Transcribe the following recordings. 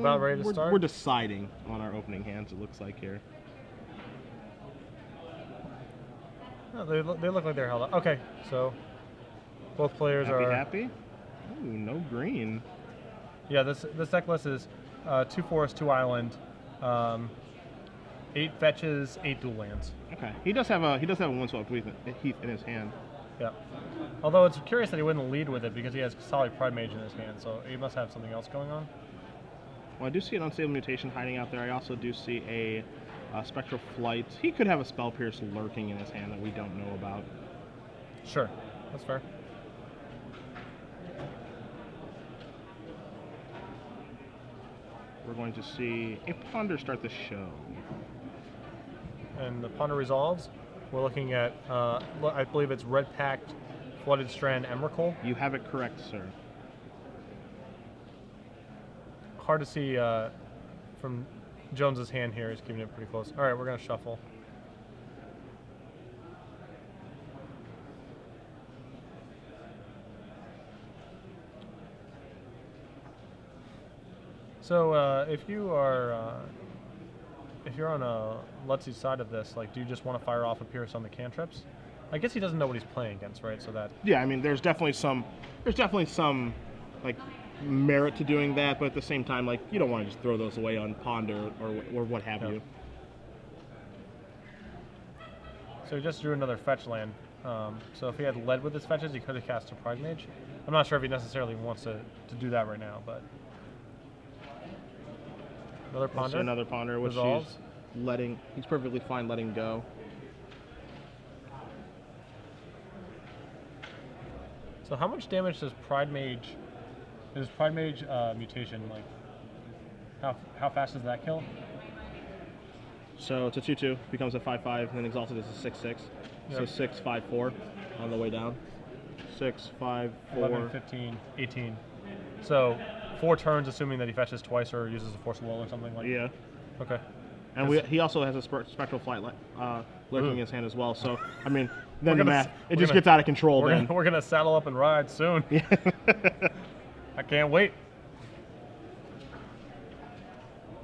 about ready to start? We're deciding on our opening hands, it looks like here. No, they look like they're held up. Okay, so both players are happy. Ooh, no green. Yeah, this deck list is 2 forest, 2 island, 8 fetches, 8 dual lands. Okay, he does have a Windswept Heath in his hand. Yeah. Although it's curious that he wouldn't lead with it because he has solid Pride Mage in his hand, so he must have something else going on. Well, I do see an Unstable Mutation hiding out there. I also do see a Spectral Flight. He could have a Spell Pierce lurking in his hand that we don't know about. Sure, that's fair. We're going to see a Ponder start the show. And the Ponder resolves. We're looking at, I believe it's Red Pact, Flooded Strand, Emrakul. You have it correct, sir. Hard to see from Jones's hand here. He's keeping it pretty close. All right, we're going to shuffle. So if you're on Lutzi's side of this, like, do you just want to fire off a Pierce on the cantrips? I guess he doesn't know what he's playing against, right? So that. Yeah, I mean, there's definitely some like merit to doing that, but at the same time, like, you don't want to just throw those away on Ponder or what have you. So he just drew another fetch land. So if he had led with his fetches, he could have cast a Pride Mage. I'm not sure if he necessarily wants to do that right now, but. Another Ponder. Another Ponder, which he's perfectly fine letting go. So how much damage does Pride Mage mutation, like, how fast does that kill? So it's a 2/2, becomes a 5/5, and then Exalted is a 6/6. Yep. So 6, 5, 4 on the way down. 6, 5, 4. 11, 15, 18. So 4 turns, assuming that he fetches twice or uses a Force of Will or something like that. Yeah. Okay. And he also has a Spectral Flight lurking in his hand as well. So, I mean, then it just gets out of control. We're going to saddle up and ride soon. Yeah. I can't wait.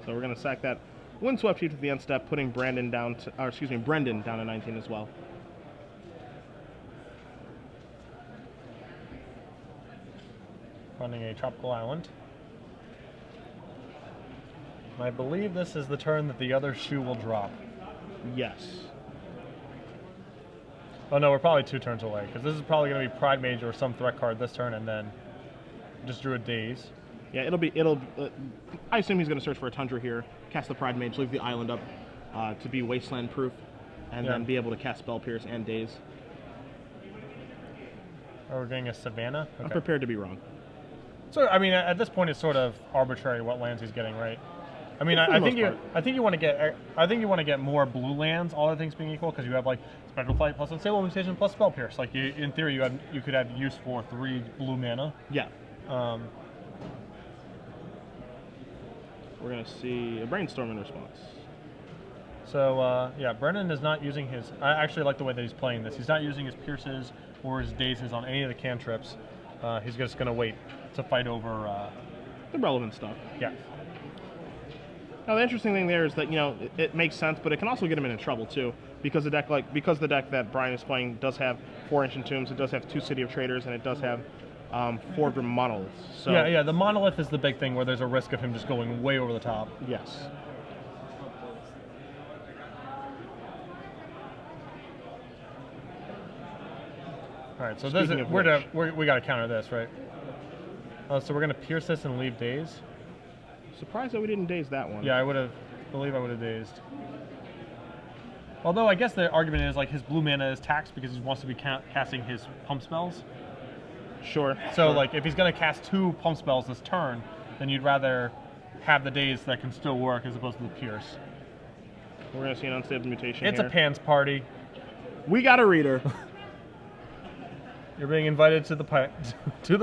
So we're going to sack that Windswept Heath to the end step, putting Brenden down to 19 as well. Running a Tropical Island. And I believe this is the turn that the other shoe will drop. Yes. Oh no, we're probably 2 turns away, because this is probably going to be Pride Mage or some threat card this turn, and then just drew a Daze. Yeah, I assume he's going to search for a Tundra here, cast the Pride Mage, leave the island up to be Wasteland proof, and then be able to cast Spell Pierce and Daze. Oh, we're getting a Savannah? Okay. I'm prepared to be wrong. So, I mean, at this point, it's sort of arbitrary what lands he's getting, right? I mean, I think you want to get more blue lands, all other things being equal, because you have like Spectral Flight plus Unstable Mutation plus Spell Pierce. Like in theory, you could have use for 3 blue mana. Yeah. We're gonna see a Brainstorm in response. So yeah, Brenden is not using his. I actually like the way that he's playing this. He's not using his Pierces or his Dazes on any of the cantrips. He's just gonna wait to fight over the relevant stuff. Yeah. Now the interesting thing there is that, you know, it makes sense, but it can also get him into trouble too, because the deck that Bryan is playing does have 4 Ancient Tombs, it does have 2 City of Traders, and it does have 4 Monoliths. So yeah, the Monolith is the big thing where there's a risk of him just going way over the top. Yes. All right, so we got to counter this, right? So we're gonna pierce this and leave Daze. Surprised that we didn't Daze that one. Yeah, I would have dazed. Although I guess the argument is like his blue mana is taxed because he wants to be casting his pump spells. Sure. So like if he's gonna cast 2 pump spells this turn, then you'd rather have the Daze that can still work as opposed to the pierce. We're gonna see an Unstable Mutation. It's a pants party. We got a reader. You're being invited to the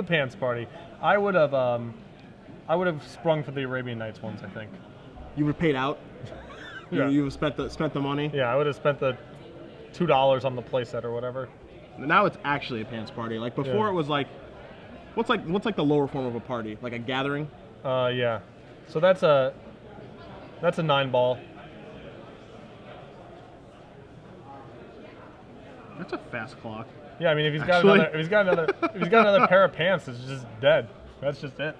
pants party. I would have sprung for the Arabian Nights ones, I think. You were paid out? Yeah. You spent the money? Yeah, I would have spent the $2 on the playset or whatever. Now it's actually a pants party. Like before, it was like, what's like the lower form of a party? Like a gathering? Yeah. So that's a 9-ball. That's a fast clock. Yeah, I mean, if he's got another pair of pants, it's just dead. That's just it.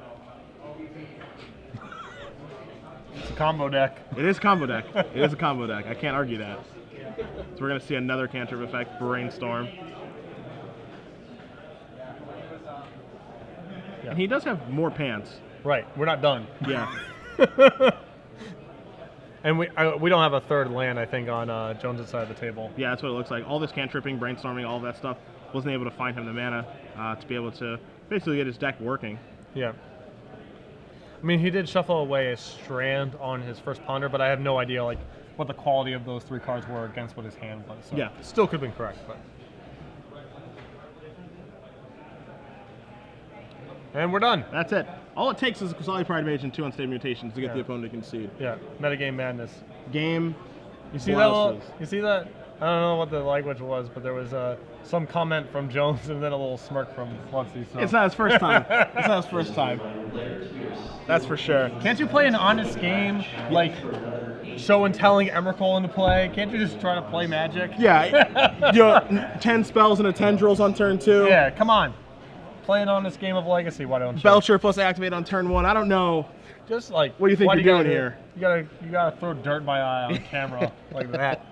It's a combo deck. It is combo deck. It is a combo deck. I can't argue that. So we're gonna see another cantrip effect, Brainstorm. Yeah. And he does have more pants. Right, we're not done. Yeah. And we don't have a third land, I think, on Jones' side of the table. Yeah, that's what it looks like. All this cantripping, brainstorming, all of that stuff wasn't able to find him the mana to be able to basically get his deck working. Yeah. I mean, he did shuffle away a Strand on his first Ponder, but I have no idea like what the quality of those 3 cards were against what his hand was. So yeah. Still could have been correct, but. And we're done. That's it. All it takes is a Kusali Pride Mage and 2 unstable mutations to get the opponent to concede. Yeah, metagame madness. Game. You see that? You see that? I don't know what the language was, but there was some comment from Jones and then a little smirk from Lutzi. So. It's not his first time. It's not his first time. That's for sure. Can't you play an honest game like show and telling Emrakul into play? Can't you just try to play Magic? Yeah. 10 spells and a tendrils on turn 2. Yeah, come on. Play an honest game of Legacy. Why don't you? Belcher plus activate on turn 1. I don't know. Just like what do you think you're doing here? You gotta throw dirt in my eye on camera like that.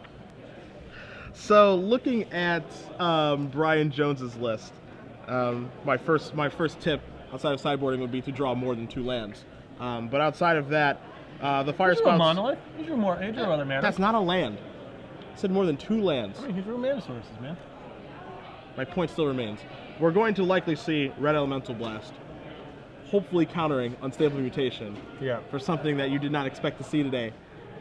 So looking at Bryan Jones's list, my first tip outside of sideboarding would be to draw more than 2 lands. But outside of that, the fire spells. Monolith. He drew other mana. That's not a land. I said more than 2 lands. I mean, he drew mana sources, man. My point still remains. We're going to likely see Red Elemental Blast, hopefully countering Unstable Mutation. Yeah. For something that you did not expect to see today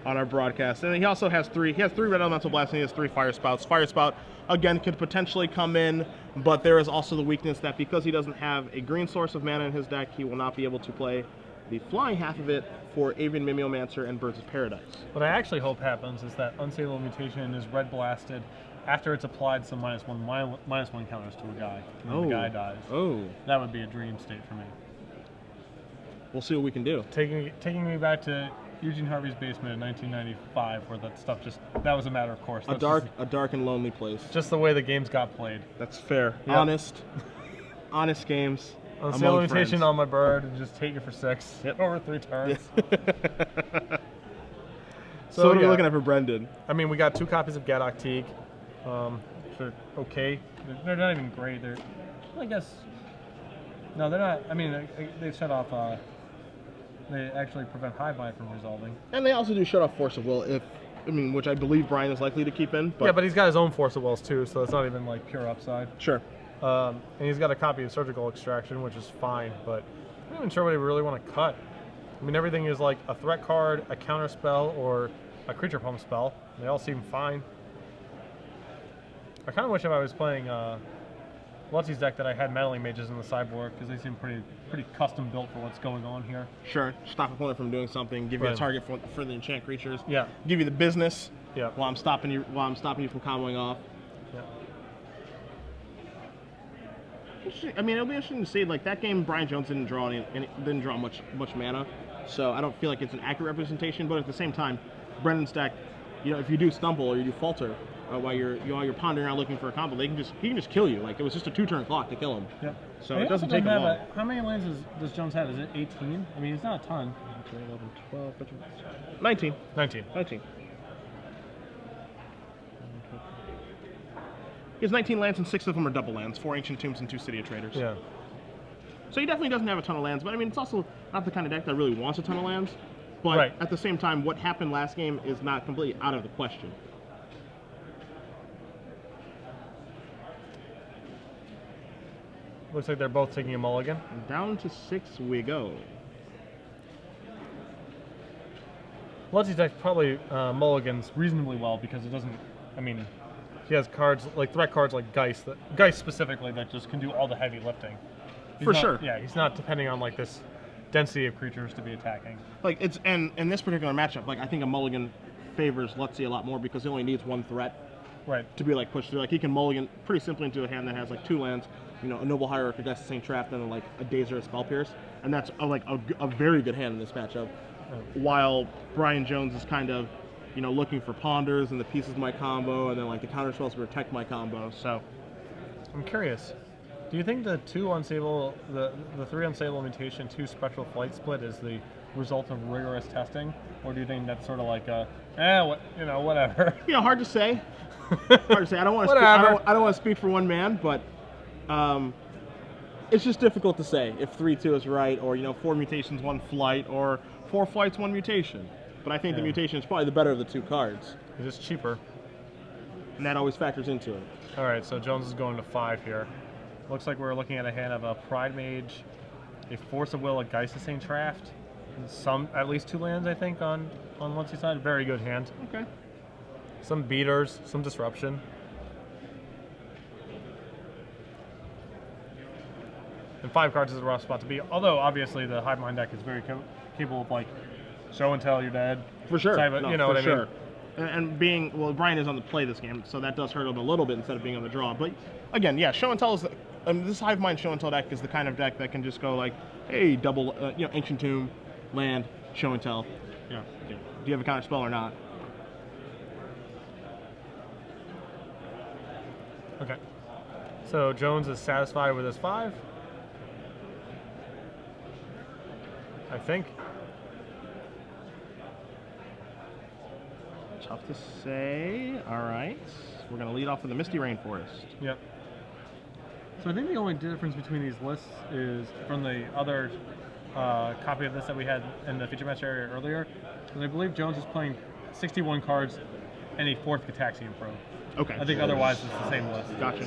on our broadcast. And he also has 3. He has 3 Red Elemental Blasts and he has 3 Fire Spouts. Fire Spout, again, could potentially come in, but there is also the weakness that because he doesn't have a green source of mana in his deck, he will not be able to play the flying half of it for Avian Mimeomancer and Birds of Paradise. What I actually hope happens is that Unstable Mutation is red blasted after it's applied some -1 counters to a guy. And the guy dies. Oh. That would be a dream state for me. We'll see what we can do. Taking me back to Eugene Harvey's basement in 1995, where that stuff that was a matter of course. A dark and lonely place. Just the way the games got played. That's fair. Yep. Honest games. Unstable Mutation on my bird and just take it for 6. Hit over 3 turns. Yeah. So what are we looking at for Brenden? I mean, we got 2 copies of Gadok Teague. They're okay. They're not even great. They're, I guess. No, they're not. I mean, they shut off. They actually prevent high bind from resolving. And they also do shut off Force of Will, which I believe Bryan is likely to keep in. But yeah, but he's got his own Force of Wills too, so it's not even like pure upside. Sure. And he's got a copy of Surgical Extraction, which is fine, but I'm not even sure what he really want to cut. I mean, everything is like a threat card, a counter spell, or a creature pump spell. They all seem fine. I kind of wish if I was playing Lutzi's deck that I had Meddling Mages in the sideboard, because they seem pretty custom built for what's going on here. Sure. Stop opponent from doing something. Give you a target for the enchant creatures. Yeah. Give you the business. Yeah. While I'm stopping you from comboing off. Yeah. I mean, it'll be interesting to see. Like that game, Bryan Jones didn't draw much mana, so I don't feel like it's an accurate representation. But at the same time, Brendan's deck, if you do stumble or you do falter while you're pondering around looking for a combo, he can just kill you. Like it was just a 2-turn clock to kill him. Yep. So it doesn't take long. How many lands does Jones have? Is it 18? I mean, it's not a ton. 11, 12, 13, 19. 19. He has 19 lands and 6 of them are double lands, 4 Ancient Tombs and 2 City of Traders. Yeah. So he definitely doesn't have a ton of lands, but I mean, it's also not the kind of deck that really wants a ton of lands. But at the same time, what happened last game is not completely out of the question. Looks like they're both taking a mulligan. Down to 6 we go. Lutzi's deck probably mulligans reasonably well because it doesn't. I mean, he has cards like threat cards like Geist specifically that just can do all the heavy lifting. Sure. Yeah, he's not depending on like this density of creatures to be attacking. Like it's and in this particular matchup, like I think a mulligan favors Lutzi a lot more because he only needs 1 threat. Right. To be like pushed through. Like he can mulligan pretty simply into a hand that has like 2 lands, you know, a Noble Hierarch, a Death Saint Trap, and then like a Daze or a Spell Pierce, and that's a very good hand in this matchup. While Bryan Jones is kind of, you know, looking for ponders and the pieces of my combo, and then like the counter spells to protect my combo. So I'm curious. Do you think the the 3 unstable mutation, 2 spectral flight split is the result of rigorous testing, or do you think that's sort of like whatever? Yeah, hard to say. Hard to say. I don't want to. I don't want to speak for one man, but it's just difficult to say if 3-2 is right, or, you know, 4 mutations, 1 flight, or 4 flights, 1 mutation. But I think the mutation is probably the better of the 2 cards. It's just cheaper, and that always factors into it. All right, so Jones is going to 5 here. Looks like we're looking at a hand of a Pride Mage, a Force of Will, a Geist-Saint Draft, and at least 2 lands, I think, on Lutzi's side. Very good hand. Okay. Some beaters, some disruption. And 5 cards is a rough spot to be. Although obviously the Hive Mind deck is very capable of like show and tell you're dead. For sure. You know what I mean? And being, well, Bryan is on the play this game, so that does hurt him a little bit instead of being on the draw. But again, yeah, show and tell is this Hive Mind show and tell deck is the kind of deck that can just go like, hey, double, Ancient Tomb, land, show and tell. Yeah. Do you have a counter spell or not? Okay. So Jones is satisfied with his 5. I think. Tough to say. All right. We're going to lead off with the Misty Rainforest. Yep. So I think the only difference between these lists is from the other copy of this that we had in the feature match area earlier, because I believe Jones is playing 61 cards and a 4th Gataxian Probe. Okay. I think otherwise it's the same list. Gotcha.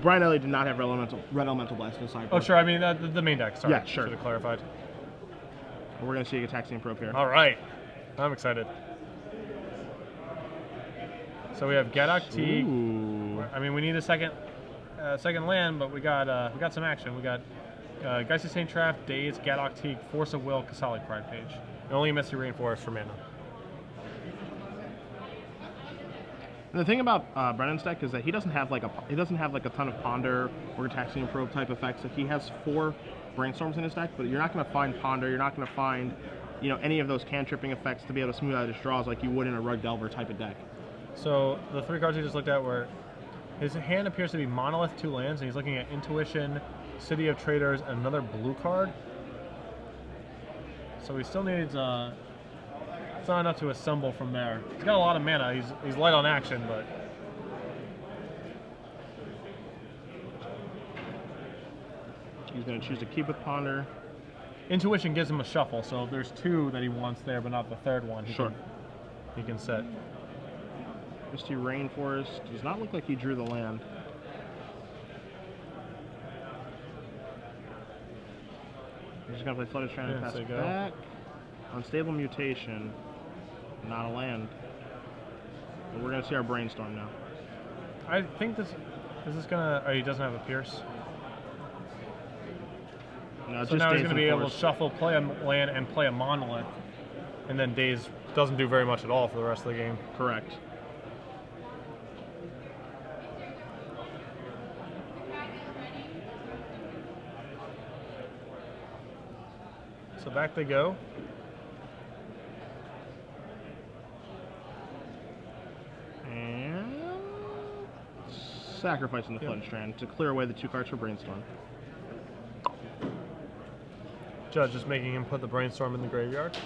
Bryan Elliott did not have Red Elemental Blast in the sideboard. Oh, sure. I mean, the main deck. Sorry. Yeah, sure. Should have clarified. We're going to see a Gataxian Probe here. All right. I'm excited. So we have Gadok Teeg. I mean, we need a second land, but we got some action. We got Geist-Saint Trap, Daze, Gadok Teeg, Force of Will, Kasali Pride Page. And only Misty Rainforest for mana. And the thing about Brennan's deck is that he doesn't have like a ton of Ponder or Gataxian Probe type effects. Like, he has 4 Brainstorms in his deck, but you're not going to find Ponder. You're not going to find, you know, any of those cantripping effects to be able to smooth out his draws like you would in a Rug Delver type of deck. So the 3 cards we just looked at were, his hand appears to be Monolith, 2 lands, and he's looking at Intuition, City of Traders, and another blue card. So he still needs it's not enough to assemble from there. He's got a lot of mana. He's light on action, but he's going to choose to keep with Ponder. Intuition gives him a shuffle, so there's 2 that he wants there, but not the 3rd one. He can set. Misty Rainforest does not look like he drew the land. He's just going to play Flooded Strand and pass it back. Unstable Mutation, not a land. But we're going to see our Brainstorm now. I think this is going to... Oh, he doesn't have a Pierce. No, so now he's going to be able to shuffle, play a land, and play a Monolith. And then Daze doesn't do very much at all for the rest of the game. Correct. So back they go. And sacrificing the Flooded Strand to clear away the 2 cards for Brainstorm. Judge is making him put the Brainstorm in the graveyard.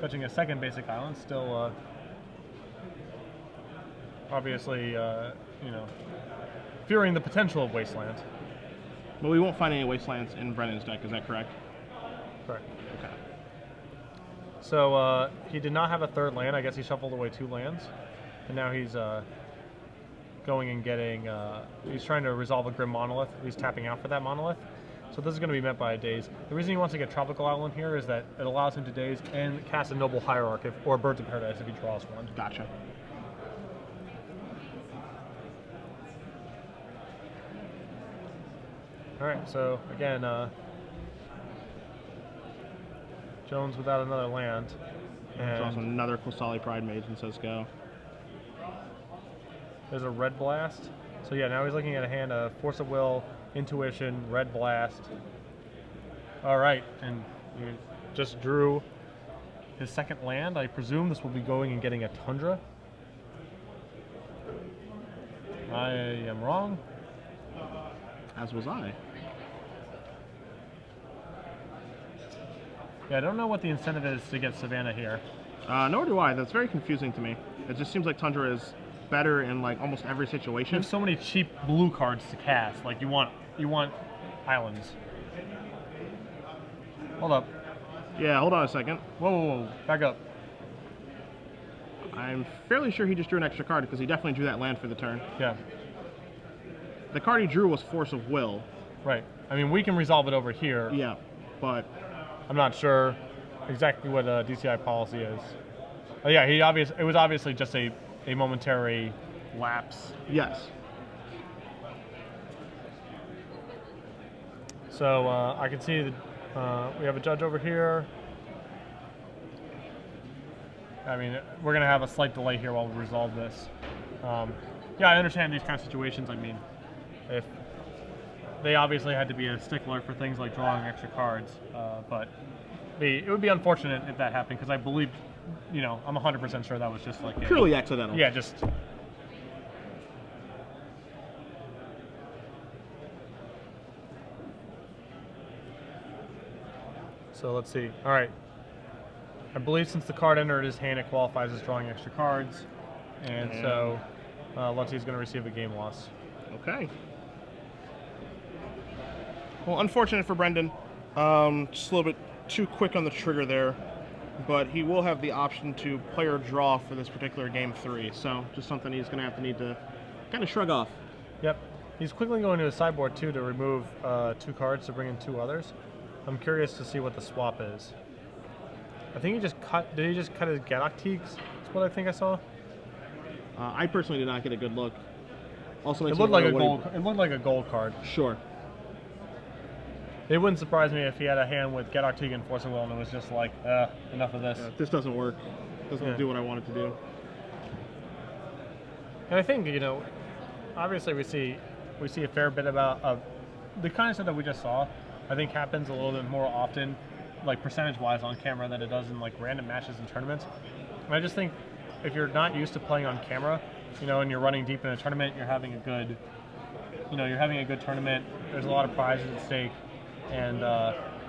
Fetching a second basic island, still obviously, fearing the potential of Wasteland. But we won't find any Wastelands in Brennan's deck, is that correct? Correct. Okay. So he did not have a 3rd land. I guess he shuffled away 2 lands. And now he's going and getting, he's trying to resolve a Grim Monolith. He's tapping out for that Monolith. So this is going to be met by a Daze. The reason he wants to get Tropical Island here is that it allows him to Daze and cast a Noble Hierarch or Birds of Paradise if he draws one. Gotcha. All right, so again, Jones without another land. There's also And another Qasali Pride Mage and says go. there's a red blast. So yeah, now he's looking at a hand of Force of Will, Intuition, red blast. All right, and he just drew his second land. I presume this will be going and getting a Tundra. I am wrong. As was I. Yeah, I don't know what the incentive is to get Savannah here. Nor do I. That's very confusing to me. It just seems like Tundra is better in like almost every situation. There's so many cheap blue cards to cast. Like you want islands. Hold up. Yeah, hold on a second. Whoa, whoa, whoa. Back up. I'm fairly sure he just drew an extra card because he definitely drew that land for the turn. Yeah. The card he drew was Force of Will. Right. I mean, we can resolve it over here. Yeah, but I'm not sure exactly what DCI policy is. Oh, yeah, it was obviously just a momentary lapse. yes. So I can see that we have a judge over here. I mean, we're going to have a slight delay here while we resolve this. Yeah, I understand these kind of situations. I mean, if they obviously had to be a stickler for things like drawing extra cards, but it would be unfortunate if that happened because I believe, you know, I'm 100% sure that was just like Purely accidental. Yeah, just. So let's see. All right. I believe since the card entered his hand, it qualifies as drawing extra cards, and so Lutzi is going to receive a game loss. Okay. Well, unfortunate for Brenden. Just a little bit too quick on the trigger there, but he will have the option to play or draw for this particular game 3. So just something he's going to need to kind of shrug off. Yep. He's quickly going to his sideboard too to remove 2 cards to bring in 2 others. I'm curious to see what the swap is. I think he just cut. Did he just cut his Galactiques? That's what I think I saw. I personally did not get a good look. Also, It looked like a gold. It looked like a gold card. Sure. It wouldn't surprise me if he had a hand with Galactique and Force of Will, and it was just like, enough of this. This doesn't work. Doesn't Yeah. do what I want it to do. And I think, you know, obviously we see a fair bit about the kind of stuff that we just saw. I think happens a little bit more often, like percentage-wise on camera, than it does in like random matches and tournaments. And I just think if you're not used to playing on camera, you know, and you're running deep in a tournament, you're having a good tournament. There's a lot of prizes at stake, and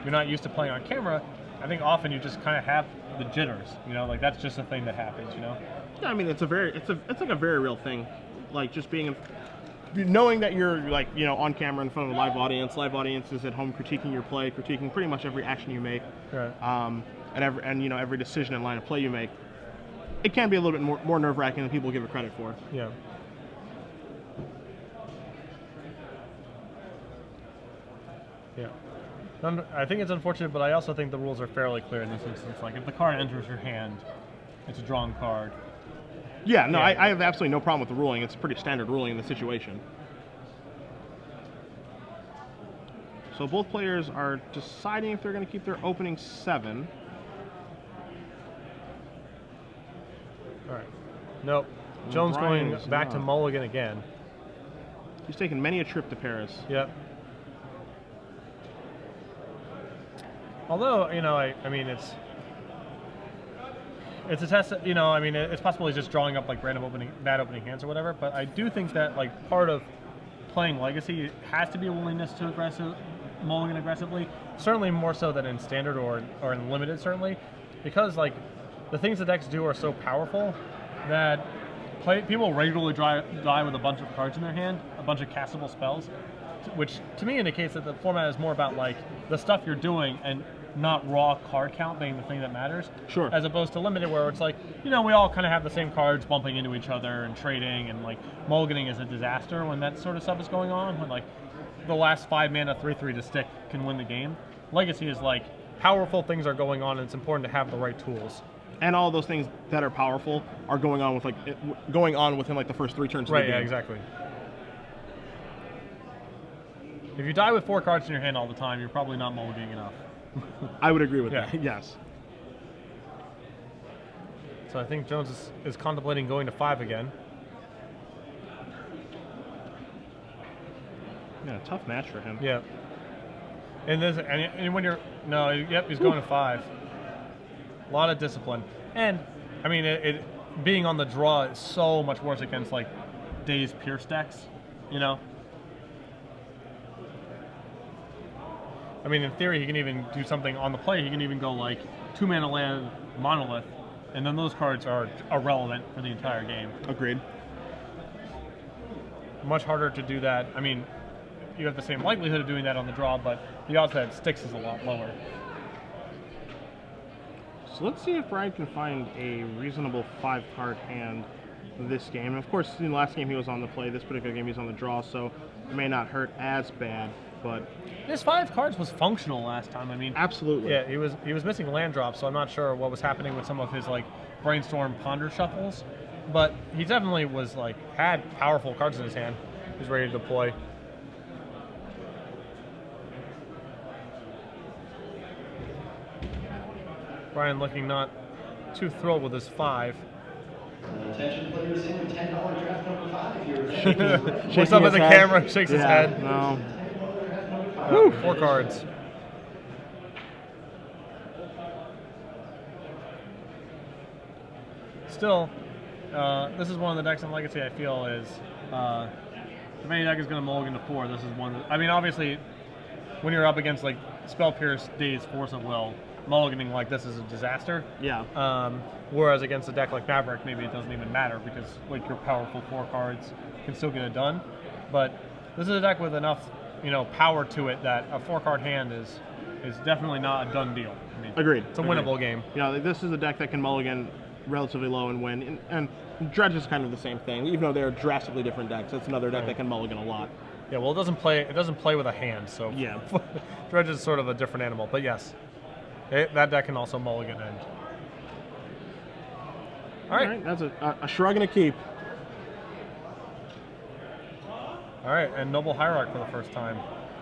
you're not used to playing on camera. I think often you just kind of have the jitters, you know, like that's just a thing that happens, you know. Yeah, I mean it's like a very real thing, like just knowing that you're like, you know, on camera in front of a live audience. Live audience is at home critiquing your play, critiquing pretty much every action you make, Right. and you know every decision and line of play you make. It can be a little bit more nerve-wracking than people give it credit for. Yeah. Yeah. I think it's unfortunate, but I also think the rules are fairly clear in this instance. Like, if the card enters your hand, it's a drawn card. Yeah, no, Yeah. I have absolutely no problem with the ruling. It's a pretty standard ruling in the situation. So both players are deciding if they're going to keep their opening 7. All right. Nope. Jones Bryan going is back to not. Mulligan again. He's taken many a trip to Paris. Yep. Although, you know, I mean, it's a test. You know, I mean, it's possible he's just drawing up like random bad opening hands or whatever. But I do think that like part of playing Legacy has to be a willingness to mulligan aggressively. Certainly more so than in Standard or in Limited, certainly, because like the things the decks do are so powerful that people regularly die with a bunch of cards in their hand, a bunch of castable spells, which to me indicates that the format is more about like the stuff you're doing and not raw card count being the thing that matters. Sure. As opposed to Limited, where it's like, you know, we all kind of have the same cards bumping into each other and trading, and like mulliganing is a disaster when that sort of stuff is going on, when like the last 5 mana 3/3 to stick can win the game. Legacy is like powerful things are going on, and it's important to have the right tools. And all those things that are powerful are going on within like the first 3 turns of the Right, game. yeah, exactly. If you die with 4 cards in your hand all the time, you're probably not mulliganing enough. I would agree with Yeah. that. Yes. So I think Jones is contemplating going to 5 again. Yeah, tough match for him. Yeah. And when you're yep, he's going to 5. A lot of discipline, and I mean it being on the draw is so much worse against like Days Pierce decks, you know. I mean, in theory, he can even do something on the play. He can even go like 2-mana land Monolith, and then those cards are irrelevant for the entire game. Agreed. Much harder to do that. I mean, you have the same likelihood of doing that on the draw, but the odds that it sticks is a lot lower. So let's see if Bryan can find a reasonable 5-card hand this game. And of course, in the last game he was on the play. This particular game he's on the draw, so it may not hurt as bad. But his 5 cards was functional last time. I mean, absolutely. Yeah, he was missing land drops, so I'm not sure what was happening with some of his like brainstorm ponder shuffles, but he definitely was like had powerful cards in his hand. He was ready to deploy. Bryan looking not too thrilled with his 5. Attention players in with $10 draft number 5. Looks up at the camera, shakes his head. No. 4 cards. Still, this is one of the decks in Legacy I feel is, if any deck is going to mulligan to 4, this is one. I mean, obviously, when you're up against like Spell Pierce, Daze, Force of Will, mulliganing like this is a disaster. Yeah. Whereas against a deck like Maverick, maybe it doesn't even matter because like your powerful 4 cards can still get it done. But this is a deck with enough, power to it that a 4-card hand is definitely not a done deal. I mean, Agreed. It's a winnable game. This is a deck that can mulligan relatively low and win. And Dredge is kind of the same thing, even though they're drastically different decks. It's another deck that can mulligan a lot. Yeah, well, it doesn't play with a hand, so yeah. Dredge is sort of a different animal. But yes, that deck can also mulligan end. All right. That's a shrug and a keep. All right, and Noble Hierarch for the first time.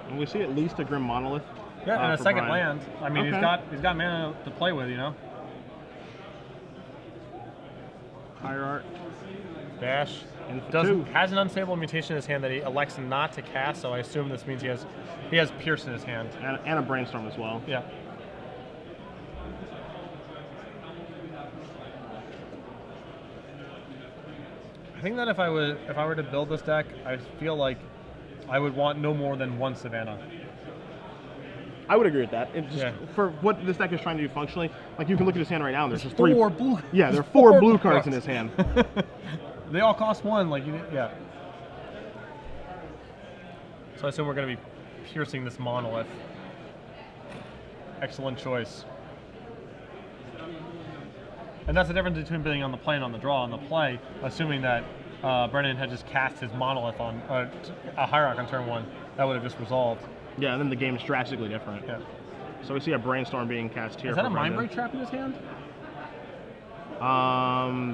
And we see at least a Grim Monolith. Yeah, and a second Bryan. land. I mean, Okay. he's got mana to play with, Hierarch. Dash. Has an unstable mutation in his hand that he elects not to cast, so I assume this means he has Pierce in his hand. And a Brainstorm as well. Yeah. I think that if I were to build this deck, I feel like I would want no more than 1 Savannah. I would agree with that. For what this deck is trying to do functionally, like you can look at his hand right now, and there's just 3 blue. Yeah, there are 4 blue cards in his hand. They all cost 1. Yeah. So I assume we're going to be piercing this Monolith. Excellent choice. And that's the difference between being on the play and on the draw. On the play, assuming that Brenden had just cast his Monolith on a Hierarch on turn 1, that would have just resolved. Yeah, and then the game is drastically different. Yeah. So we see a Brainstorm being cast here. Is that for a Mind Brenden. Break trap in his hand?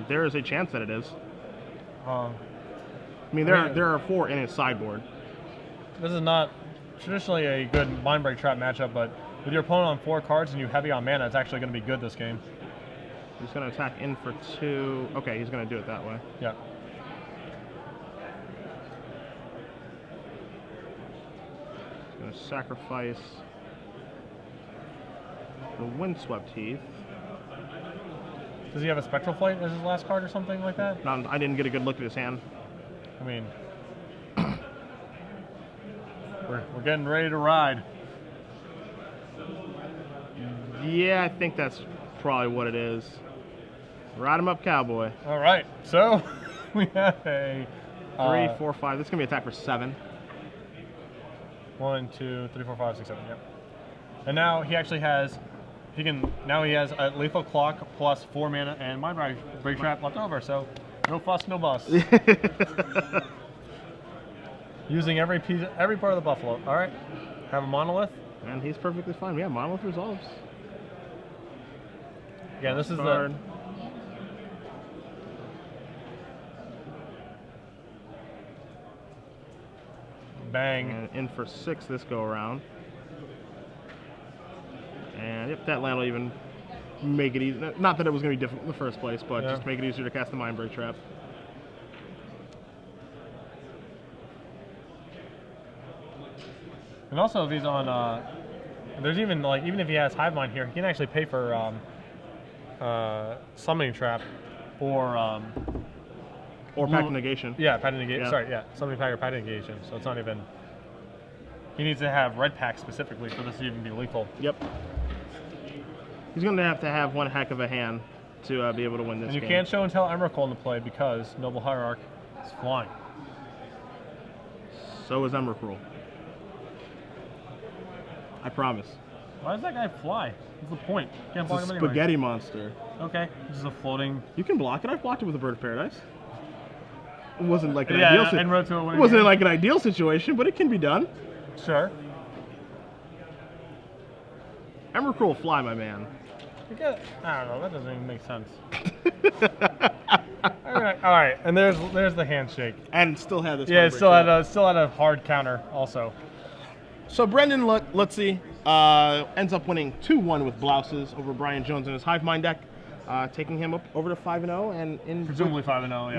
There is a chance that it is. I mean, there are 4 in his sideboard. This is not traditionally a good Mind Break trap matchup, but with your opponent on 4 cards and you heavy on mana, it's actually going to be good this game. He's going to attack in for 2. Okay, he's going to do it that way. Yeah. He's going to sacrifice the Windswept Heath. Does he have a Spectral Flight as his last card or something like that? No, I didn't get a good look at his hand. I mean, we're getting ready to ride. Yeah, I think that's probably what it is. Ride him up, cowboy. All right, so we have a 3, 4, 5. This is gonna be attack for 7. 1, 2, 3, 4, 5, 6, 7. Yep. And now he actually has. He has a Lethal Clock plus 4 mana and Mind Break Trap left over. So no fuss, no bust. Using every part of the buffalo. All right, have a Monolith. And he's perfectly fine. Yeah, Monolith resolves. Yeah, this is card. Bang. And in for 6 this go around. And yep, that land will even make it easy. Not that it was going to be difficult in the first place, but Yeah. just make it easier to cast the Mind Break Trap. And also, if he's on, there's even like even if he has Hive Mind here, he can actually pay for Summoning Trap or Pact Negation. Yeah, Pact Negation. Yeah. Sorry, yeah, Summoning Pact or Pact Negation. So it's not even. He needs to have Red Pack specifically for this to even be lethal. Yep. He's going to have one heck of a hand to be able to win this And you game. can't show and tell Emrakul into play because Noble Hierarch is flying. So is Emrakul. I promise. Why does that guy fly? What's the point? Can't block It's him a anyway. spaghetti monster. Okay, this is a floating. You can block it. I've blocked it with a Bird of Paradise. It wasn't like an Yeah, ideal. and wrote to it when It wasn't like an ideal situation, but it can be done. Sure. Emrakul will fly, my man. I don't know. That doesn't even make sense. All right, and there's the handshake. And still had this. Yeah, Mind it Break still had a hard counter also. So Brenden Lutzi ends up winning 2-1 with blouses over Bryan Jones in his Hive Mind deck, taking him up over to 5-0 and in Presumably 5-0. Yeah.